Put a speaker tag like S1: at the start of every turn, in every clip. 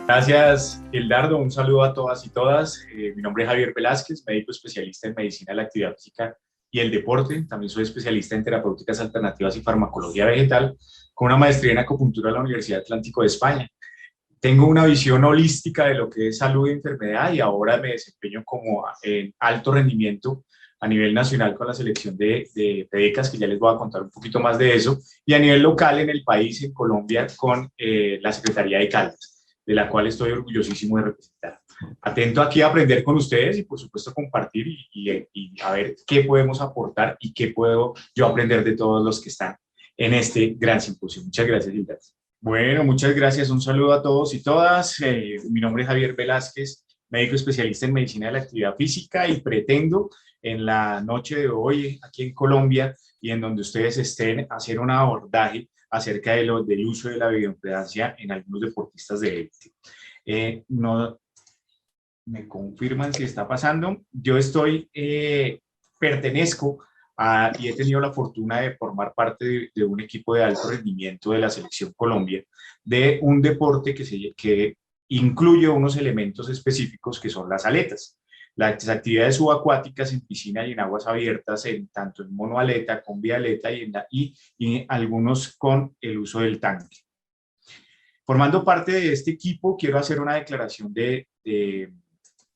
S1: Gracias, Gildardo. Un saludo a todas y todas. Mi nombre es Javier Velázquez, médico especialista en medicina de la actividad física y el deporte. También soy especialista en terapéuticas alternativas y farmacología vegetal, con una maestría en acupuntura de la Universidad Atlántico de España. Tengo una visión holística de lo que es salud y enfermedad y ahora me desempeño como en alto rendimiento a nivel nacional con la selección de PEDECAS, que ya les voy a contar un poquito más de eso, y a nivel local en el país, en Colombia, con la Secretaría de Caldas, de la cual estoy orgullosísimo de representar. Atento aquí a aprender con ustedes y por supuesto compartir y a ver qué podemos aportar y qué puedo yo aprender de todos los que están en este gran simposio. Muchas gracias, Hilda. Bueno, muchas gracias. Un saludo a todos y todas. Mi nombre es Javier Velázquez, médico especialista en medicina de la actividad física y pretendo en la noche de hoy aquí en Colombia y en donde ustedes estén hacer un abordaje acerca del uso de la bioimpedancia en algunos deportistas de élite. No me confirman si está pasando. Yo pertenezco y he tenido la fortuna de formar parte de un equipo de alto rendimiento de la Selección Colombia, de un deporte que incluye unos elementos específicos que son las aletas. Las actividades subacuáticas en piscina y en aguas abiertas, tanto en monoaleta, con bialeta y algunos con el uso del tanque. Formando parte de este equipo, quiero hacer una declaración de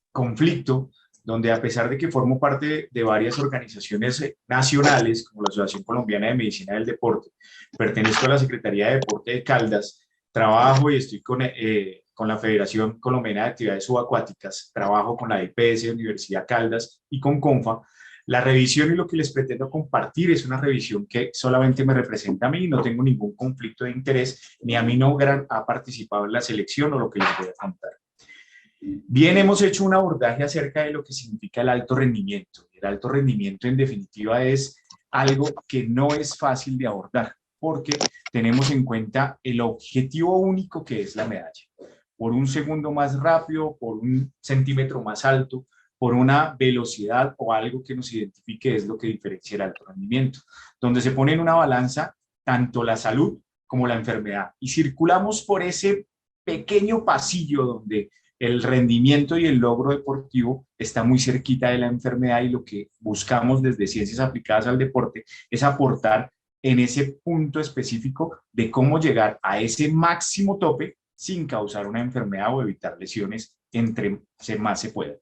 S1: conflicto, donde a pesar de que formo parte de varias organizaciones nacionales, como la Asociación Colombiana de Medicina del Deporte, pertenezco a la Secretaría de Deporte de Caldas, trabajo y estoy con la Federación Colombiana de Actividades Subacuáticas, trabajo con la IPS Universidad Caldas y con CONFA. La revisión y lo que les pretendo compartir es una revisión que solamente me representa a mí, no tengo ningún conflicto de interés, ni a mí no ha participado en la selección o lo que les voy a contar. Bien, hemos hecho un abordaje acerca de lo que significa el alto rendimiento. El alto rendimiento, en definitiva, es algo que no es fácil de abordar, porque tenemos en cuenta el objetivo único que es la medalla. Por un segundo más rápido, por un centímetro más alto, por una velocidad o algo que nos identifique es lo que diferencia el alto rendimiento, donde se pone en una balanza tanto la salud como la enfermedad. Y circulamos por ese pequeño pasillo donde el rendimiento y el logro deportivo está muy cerquita de la enfermedad y lo que buscamos desde Ciencias Aplicadas al Deporte es aportar en ese punto específico de cómo llegar a ese máximo tope sin causar una enfermedad o evitar lesiones entre más se pueda.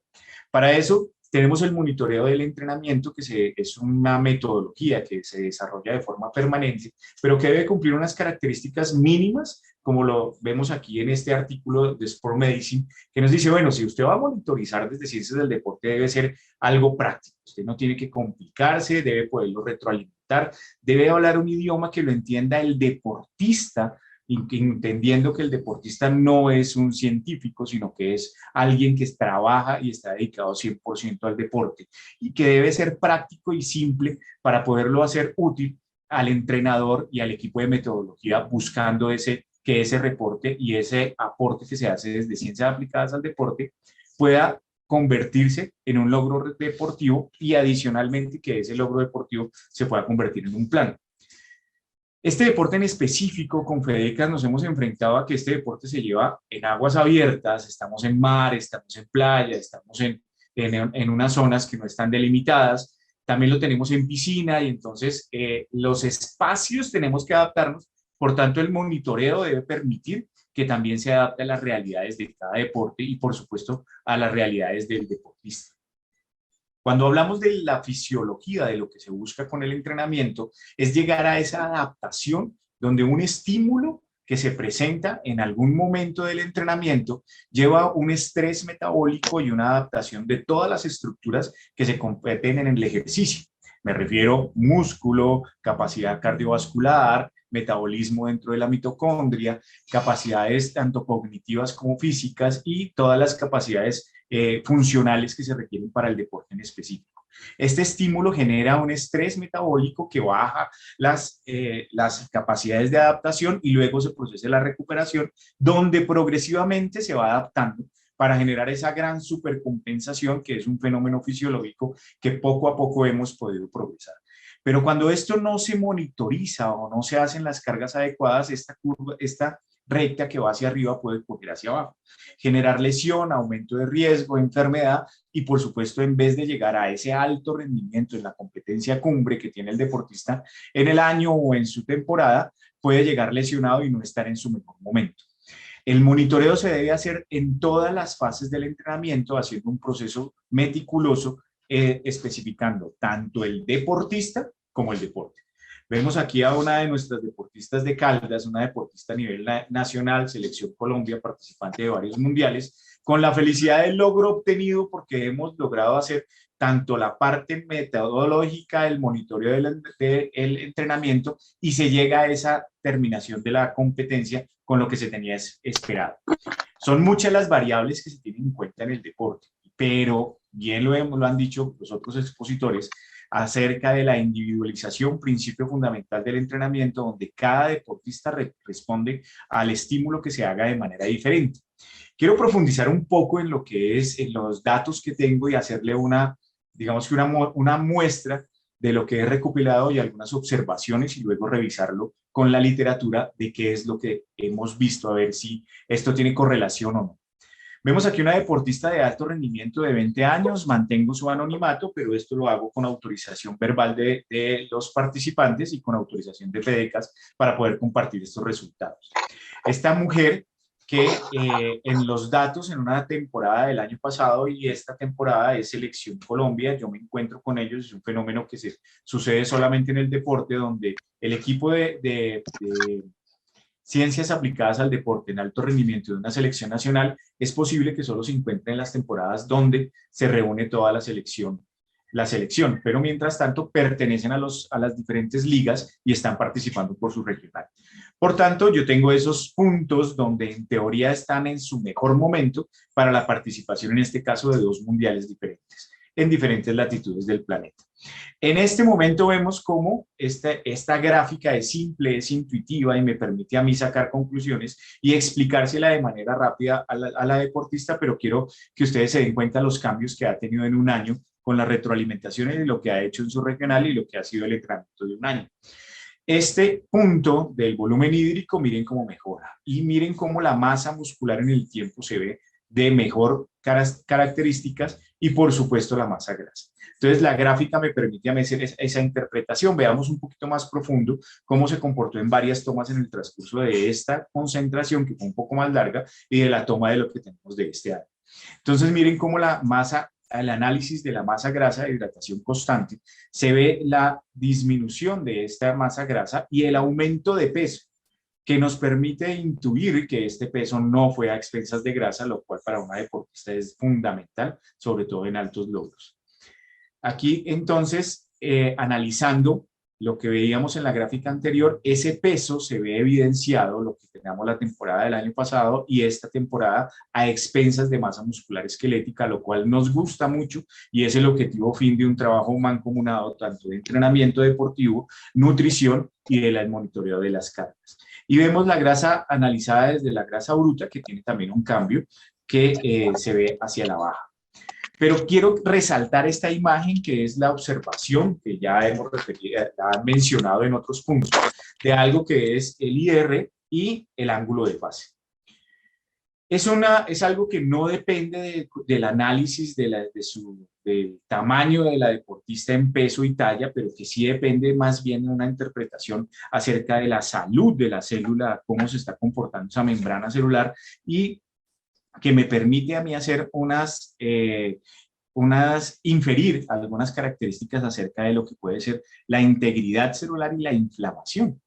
S1: Para eso tenemos el monitoreo del entrenamiento, que es una metodología que se desarrolla de forma permanente, pero que debe cumplir unas características mínimas, como lo vemos aquí en este artículo de Sport Medicine, que nos dice, bueno, si usted va a monitorizar desde Ciencias del Deporte, debe ser algo práctico. Usted no tiene que complicarse, debe poderlo retroalimentar, debe hablar un idioma que lo entienda el deportista, entendiendo que el deportista no es un científico, sino que es alguien que trabaja y está dedicado 100% al deporte y que debe ser práctico y simple para poderlo hacer útil al entrenador y al equipo de metodología buscando que ese reporte y ese aporte que se hace desde Ciencias Aplicadas al Deporte pueda convertirse en un logro deportivo y adicionalmente que ese logro deportivo se pueda convertir en un plan. Este deporte en específico, con FEDECAS, nos hemos enfrentado a que este deporte se lleva en aguas abiertas, estamos en mar, estamos en playa, estamos en unas zonas que no están delimitadas, también lo tenemos en piscina y entonces los espacios tenemos que adaptarnos, por tanto el monitoreo debe permitir que también se adapte a las realidades de cada deporte y por supuesto a las realidades del deportista. Cuando hablamos de la fisiología, de lo que se busca con el entrenamiento, es llegar a esa adaptación donde un estímulo que se presenta en algún momento del entrenamiento lleva un estrés metabólico y una adaptación de todas las estructuras que se competen en el ejercicio. Me refiero músculo, capacidad cardiovascular, metabolismo dentro de la mitocondria, capacidades tanto cognitivas como físicas y todas las capacidades funcionales que se requieren para el deporte en específico. Este estímulo genera un estrés metabólico que baja las capacidades de adaptación y luego se procesa la recuperación, donde progresivamente se va adaptando para generar esa gran supercompensación, que es un fenómeno fisiológico que poco a poco hemos podido progresar. Pero cuando esto no se monitoriza o no se hacen las cargas adecuadas, esta recta que va hacia arriba puede coger hacia abajo, generar lesión, aumento de riesgo, enfermedad y por supuesto en vez de llegar a ese alto rendimiento en la competencia cumbre que tiene el deportista en el año o en su temporada, puede llegar lesionado y no estar en su mejor momento. El monitoreo se debe hacer en todas las fases del entrenamiento, haciendo un proceso meticuloso, especificando tanto el deportista como el deporte. Vemos aquí a una de nuestras deportistas de Caldas, una deportista a nivel nacional, Selección Colombia, participante de varios mundiales, con la felicidad del logro obtenido porque hemos logrado hacer tanto la parte metodológica del monitoreo del entrenamiento y se llega a esa terminación de la competencia con lo que se tenía esperado. Son muchas las variables que se tienen en cuenta en el deporte, pero bien lo han dicho los otros expositores, acerca de la individualización, principio fundamental del entrenamiento, donde cada deportista responde al estímulo que se haga de manera diferente. Quiero profundizar un poco en lo que es, en los datos que tengo y hacerle digamos que una muestra de lo que he recopilado y algunas observaciones y luego revisarlo con la literatura de qué es lo que hemos visto, a ver si esto tiene correlación o no. Vemos aquí una deportista de alto rendimiento de 20 años, mantengo su anonimato, pero esto lo hago con autorización verbal de los participantes y con autorización de FEDECAS para poder compartir estos resultados. Esta mujer que en los datos en una temporada del año pasado y esta temporada es Selección Colombia, yo me encuentro con ellos, es un fenómeno que sucede solamente en el deporte, donde el equipo de ciencias aplicadas al deporte en alto rendimiento de una selección nacional, es posible que solo se encuentre en las temporadas donde se reúne toda la selección, pero mientras tanto pertenecen a las diferentes ligas y están participando por su regional. Por tanto, yo tengo esos puntos donde en teoría están en su mejor momento para la participación, en este caso, de 2 mundiales diferentes, en diferentes latitudes del planeta. En este momento vemos cómo esta gráfica es simple, es intuitiva y me permite a mí sacar conclusiones y explicársela de manera rápida a la deportista, pero quiero que ustedes se den cuenta de los cambios que ha tenido en un año con las retroalimentaciones y lo que ha hecho en su regional y lo que ha sido el entrenamiento de un año. Este punto del volumen hídrico, miren cómo mejora y miren cómo la masa muscular en el tiempo se ve de mejor características y por supuesto la masa grasa. Entonces la gráfica me permite a mí hacer esa interpretación. Veamos un poquito más profundo cómo se comportó en varias tomas en el transcurso de esta concentración, que fue un poco más larga, y de la toma de lo que tenemos de este año. Entonces miren cómo la masa, el análisis de la masa grasa de hidratación constante, se ve la disminución de esta masa grasa y el aumento de peso, que nos permite intuir que este peso no fue a expensas de grasa, lo cual para una deportista es fundamental, sobre todo en altos logros. Aquí entonces, analizando lo que veíamos en la gráfica anterior, ese peso se ve evidenciado, lo que teníamos la temporada del año pasado y esta temporada a expensas de masa muscular esquelética, lo cual nos gusta mucho y es el objetivo fin de un trabajo mancomunado tanto de entrenamiento deportivo, nutrición y del monitoreo de las cargas. Y vemos la grasa analizada desde la grasa bruta, que tiene también un cambio que se ve hacia la baja. Pero quiero resaltar esta imagen que es la observación que ya hemos mencionado en otros puntos, de algo que es el IR y el ángulo de fase. Es algo que no depende del análisis del tamaño de la deportista en peso y talla, pero que sí depende más bien de una interpretación acerca de la salud de la célula, cómo se está comportando esa membrana celular y que me permite a mí hacer inferir algunas características acerca de lo que puede ser la integridad celular y la inflamación.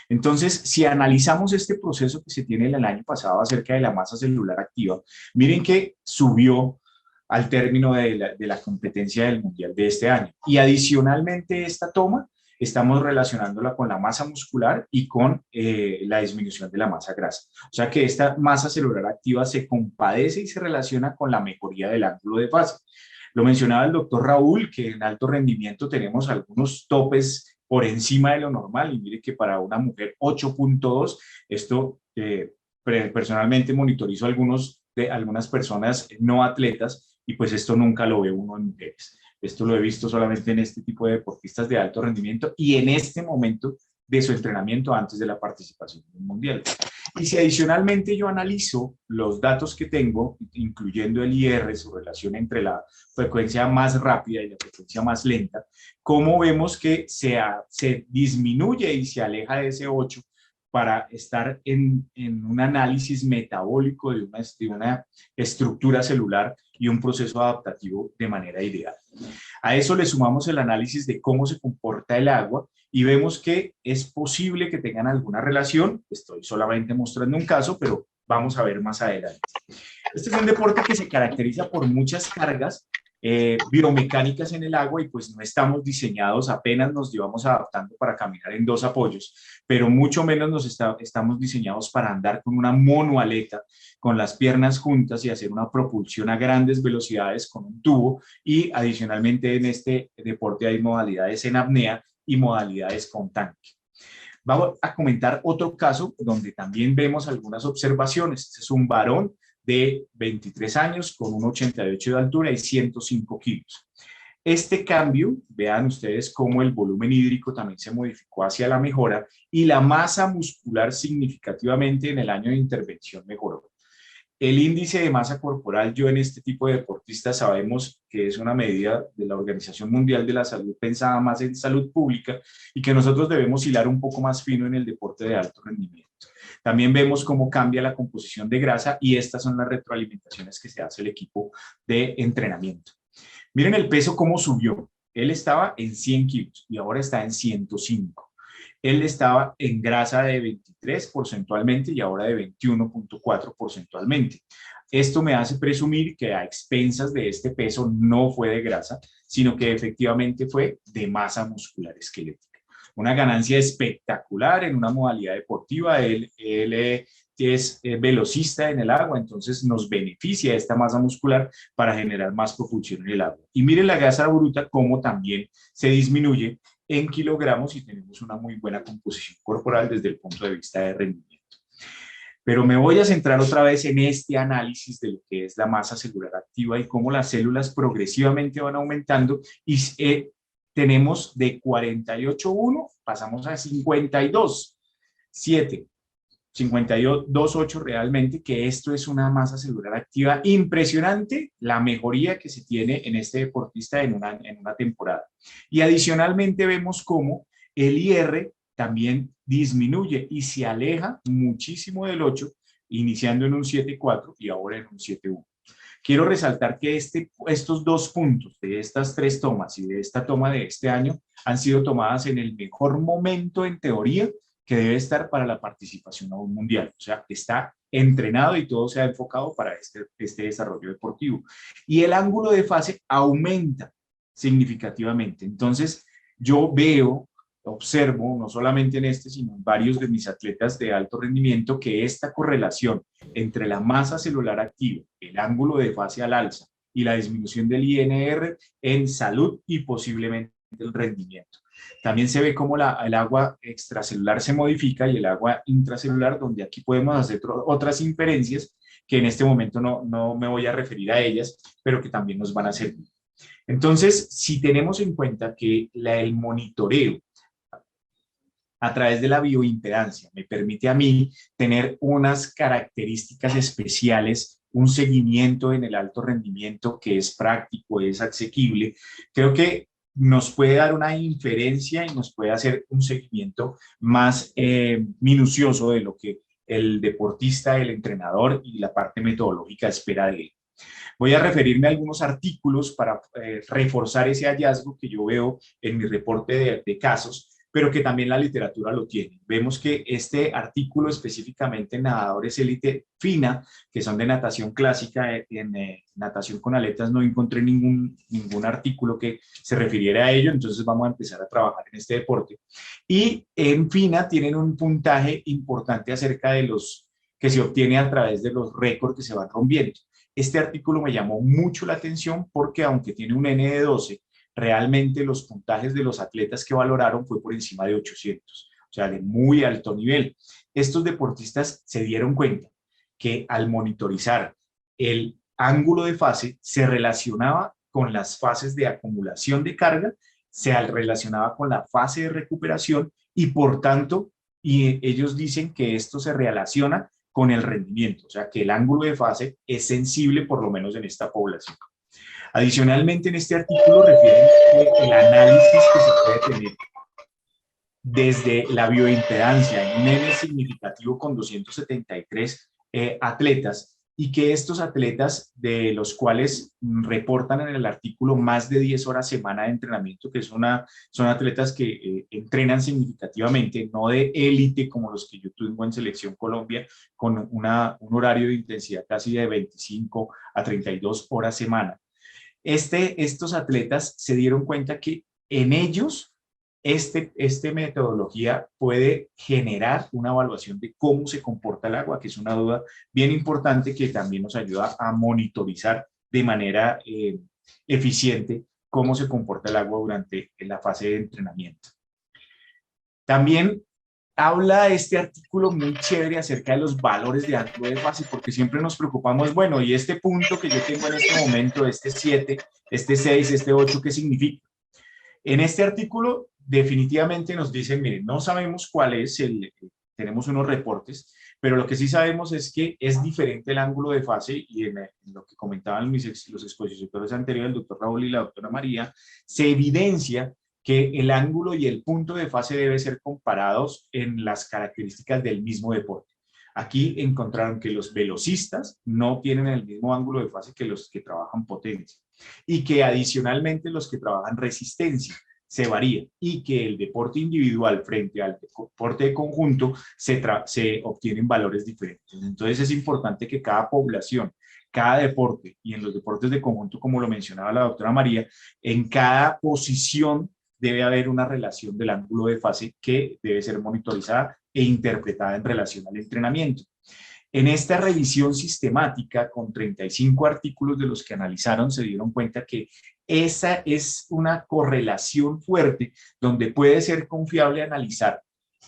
S1: Entonces, si analizamos este proceso que se tiene el año pasado acerca de la masa celular activa, miren que subió al término de la competencia del mundial de este año. Y adicionalmente esta toma, estamos relacionándola con la masa muscular y con la disminución de la masa grasa. O sea que esta masa celular activa se compadece y se relaciona con la mejoría del ángulo de fase. Lo mencionaba el doctor Raúl, que en alto rendimiento tenemos algunos topes por encima de lo normal, y mire que para una mujer 8.2, esto personalmente monitorizo algunas personas no atletas, y pues esto nunca lo ve uno en mujeres. Esto lo he visto solamente en este tipo de deportistas de alto rendimiento y en este momento de su entrenamiento antes de la participación en un mundial. Y si adicionalmente yo analizo los datos que tengo, incluyendo el IR, su relación entre la frecuencia más rápida y la frecuencia más lenta, cómo vemos que se disminuye y se aleja de ese 8 para estar en un análisis metabólico de una estructura celular y un proceso adaptativo de manera ideal. A eso le sumamos el análisis de cómo se comporta el agua y vemos que es posible que tengan alguna relación. Estoy solamente mostrando un caso, pero vamos a ver más adelante. Este es un deporte que se caracteriza por muchas cargas biomecánicas en el agua y pues no estamos diseñados, apenas nos llevamos adaptando para caminar en dos apoyos, pero mucho menos estamos diseñados para andar con una monoaleta, con las piernas juntas y hacer una propulsión a grandes velocidades con un tubo, y adicionalmente en este deporte hay modalidades en apnea y modalidades con tanque. Vamos a comentar otro caso donde también vemos algunas observaciones. Este es un varón de 23 años con 1,88 de altura y 105 kilos. Este cambio, vean ustedes cómo el volumen hídrico también se modificó hacia la mejora y la masa muscular significativamente en el año de intervención mejoró. El índice de masa corporal, yo en este tipo de deportistas sabemos que es una medida de la Organización Mundial de la Salud pensada más en salud pública y que nosotros debemos hilar un poco más fino en el deporte de alto rendimiento. También vemos cómo cambia la composición de grasa y estas son las retroalimentaciones que se hace el equipo de entrenamiento. Miren el peso cómo subió. Él estaba en 100 kilos y ahora está en 105. Él estaba en grasa de 23 porcentualmente y ahora de 21,4 porcentualmente. Esto me hace presumir que a expensas de este peso no fue de grasa, sino que efectivamente fue de masa muscular esquelética. Una ganancia espectacular en una modalidad deportiva. Él es velocista en el agua, entonces nos beneficia esta masa muscular para generar más propulsión en el agua. Y miren la grasa bruta cómo también se disminuye en kilogramos y tenemos una muy buena composición corporal desde el punto de vista de rendimiento. Pero me voy a centrar otra vez en este análisis de lo que es la masa celular activa y cómo las células progresivamente van aumentando y tenemos de 48,1 pasamos a 52,7. 52,8 realmente, que esto es una masa celular activa impresionante, la mejoría que se tiene en este deportista en una temporada. Y adicionalmente vemos cómo el IR también disminuye y se aleja muchísimo del 8, iniciando en un 7,4 y ahora en un 7,1. Quiero resaltar que estos dos puntos de estas tres tomas y de esta toma de este año han sido tomadas en el mejor momento en teoría que debe estar para la participación a un mundial. O sea, está entrenado y todo se ha enfocado para este desarrollo deportivo. Y el ángulo de fase aumenta significativamente. Entonces, yo observo, no solamente en este, sino en varios de mis atletas de alto rendimiento, que esta correlación entre la masa celular activa, el ángulo de fase al alza y la disminución del INR en salud y posiblemente el rendimiento. También se ve cómo el agua extracelular se modifica y el agua intracelular, donde aquí podemos hacer otras inferencias que en este momento no me voy a referir a ellas, pero que también nos van a servir. Entonces, si tenemos en cuenta que el monitoreo a través de la bioimpedancia me permite a mí tener unas características especiales, un seguimiento en el alto rendimiento que es práctico, es asequible, creo que nos puede dar una inferencia y nos puede hacer un seguimiento más minucioso de lo que el deportista, el entrenador y la parte metodológica espera de él. Voy a referirme a algunos artículos para reforzar ese hallazgo que yo veo en mi reporte de casos, pero que también la literatura lo tiene. Vemos que este artículo específicamente en nadadores élite fina, que son de natación clásica, en natación con aletas no encontré ningún artículo que se refiriera a ello, entonces vamos a empezar a trabajar en este deporte. Y en fina tienen un puntaje importante acerca de los que se obtiene a través de los récords que se van rompiendo. Este artículo me llamó mucho la atención porque aunque tiene un N de 12, realmente los puntajes de los atletas que valoraron fue por encima de 800, o sea, de muy alto nivel. Estos deportistas se dieron cuenta que al monitorizar el ángulo de fase se relacionaba con las fases de acumulación de carga, se relacionaba con la fase de recuperación y por tanto y ellos dicen que esto se relaciona con el rendimiento, o sea que el ángulo de fase es sensible por lo menos en esta población. Adicionalmente, en este artículo refieren que el análisis que se puede tener desde la bioimpedancia en un N significativo con 273 atletas, y que estos atletas, de los cuales reportan en el artículo más de 10 horas semana de entrenamiento, que son atletas que entrenan significativamente, no de élite como los que yo tengo en Selección Colombia, con un horario de intensidad casi de 25 a 32 horas semana. Estos atletas se dieron cuenta que en ellos esta metodología puede generar una evaluación de cómo se comporta el agua, que es una duda bien importante que también nos ayuda a monitorizar de manera eficiente cómo se comporta el agua durante la fase de entrenamiento. También habla este artículo muy chévere acerca de los valores de ángulo de fase, porque siempre nos preocupamos, bueno, y este punto que yo tengo en este momento, este 7, este 6, este 8, ¿qué significa? En este artículo definitivamente nos dicen, miren, no sabemos cuál es tenemos unos reportes, pero lo que sí sabemos es que es diferente el ángulo de fase, y en lo que comentaban los expositores anteriores, el doctor Raúl y la doctora María, se evidencia que el ángulo y el punto de fase deben ser comparados en las características del mismo deporte. Aquí encontraron que los velocistas no tienen el mismo ángulo de fase que los que trabajan potencia, y que adicionalmente los que trabajan resistencia se varía, y que el deporte individual frente al deporte de conjunto se obtienen valores diferentes. Entonces es importante que cada población, cada deporte, y en los deportes de conjunto, como lo mencionaba la doctora María, en cada posición debe haber una relación del ángulo de fase que debe ser monitorizada e interpretada en relación al entrenamiento. En esta revisión sistemática, con 35 artículos de los que analizaron, se dieron cuenta que esa es una correlación fuerte donde puede ser confiable analizar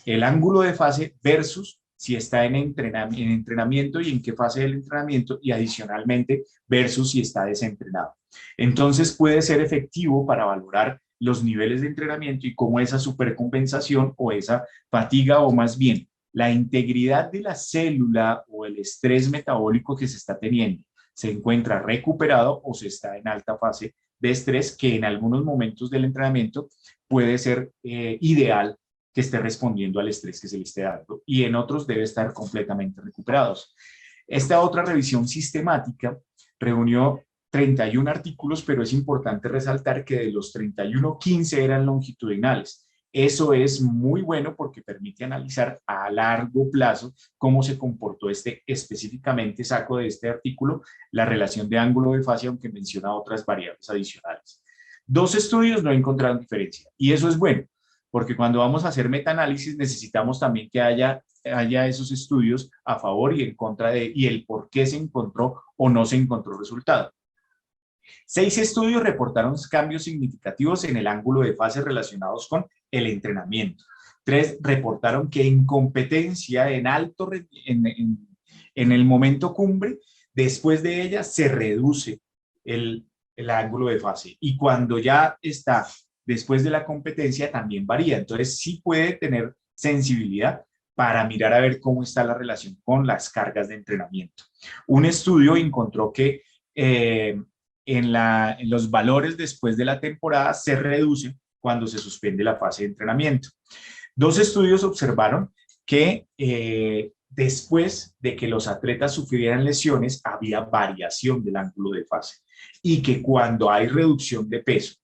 S1: el ángulo de fase versus si está en entrenamiento y en qué fase del entrenamiento, y adicionalmente versus si está desentrenado. Entonces puede ser efectivo para valorar los niveles de entrenamiento y cómo esa supercompensación o esa fatiga, o más bien la integridad de la célula o el estrés metabólico que se está teniendo, se encuentra recuperado o se está en alta fase de estrés, que en algunos momentos del entrenamiento puede ser ideal que esté respondiendo al estrés que se le esté dando, y en otros debe estar completamente recuperados. Esta otra revisión sistemática reunió 31 artículos, pero es importante resaltar que de los 31, 15 eran longitudinales. Eso es muy bueno porque permite analizar a largo plazo cómo se comportó específicamente, saco de este artículo, la relación de ángulo de fase, aunque menciona otras variables adicionales. 2 estudios no encontraron diferencia, y eso es bueno, porque cuando vamos a hacer metaanálisis necesitamos también que haya esos estudios a favor y en contra y el por qué se encontró o no se encontró resultado. 6 estudios reportaron cambios significativos en el ángulo de fase relacionados con el entrenamiento. 3 reportaron que en competencia en el momento cumbre, después de ella se reduce el ángulo de fase, y cuando ya está después de la competencia también varía. Entonces sí puede tener sensibilidad para mirar a ver cómo está la relación con las cargas de entrenamiento. Un estudio encontró que en los valores después de la temporada se reducen cuando se suspende la fase de entrenamiento. 2 estudios observaron que después de que los atletas sufrieran lesiones había variación del ángulo de fase, y que cuando hay reducción de peso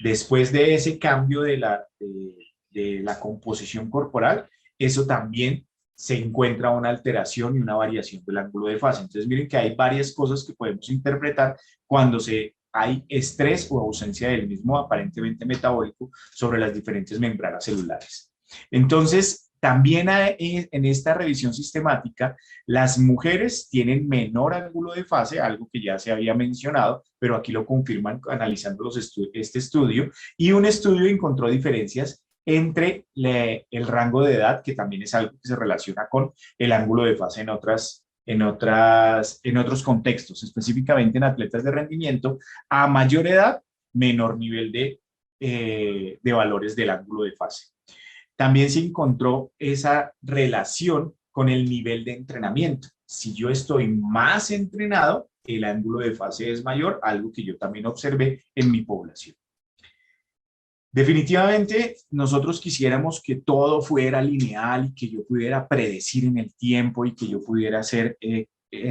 S1: después de ese cambio de la composición corporal, eso también se encuentra una alteración y una variación del ángulo de fase. Entonces miren que hay varias cosas que podemos interpretar cuando hay estrés o ausencia del mismo aparentemente metabólico sobre las diferentes membranas celulares. Entonces, también en esta revisión sistemática, las mujeres tienen menor ángulo de fase, algo que ya se había mencionado, pero aquí lo confirman analizando este estudio, y un estudio encontró diferencias entre el rango de edad, que también es algo que se relaciona con el ángulo de fase en otros contextos, específicamente en atletas de rendimiento. A mayor edad, menor nivel de valores del ángulo de fase. También se encontró esa relación con el nivel de entrenamiento. Si yo estoy más entrenado, el ángulo de fase es mayor, algo que yo también observé en mi población. Definitivamente, nosotros quisiéramos que todo fuera lineal y que yo pudiera predecir en el tiempo y que yo pudiera hacer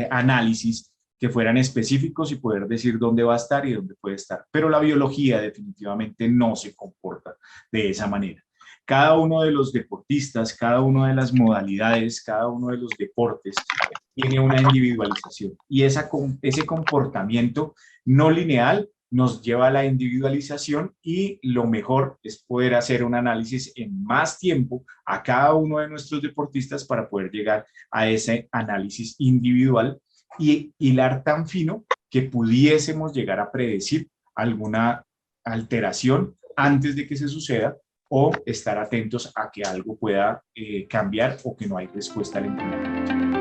S1: análisis que fueran específicos y poder decir dónde va a estar y dónde puede estar. Pero la biología definitivamente no se comporta de esa manera. Cada uno de los deportistas, cada una de las modalidades, cada uno de los deportes tiene una individualización y ese comportamiento no lineal nos lleva a la individualización y lo mejor es poder hacer un análisis en más tiempo a cada uno de nuestros deportistas para poder llegar a ese análisis individual y hilar tan fino que pudiésemos llegar a predecir alguna alteración antes de que se suceda o estar atentos a que algo pueda cambiar o que no hay respuesta al entrenamiento.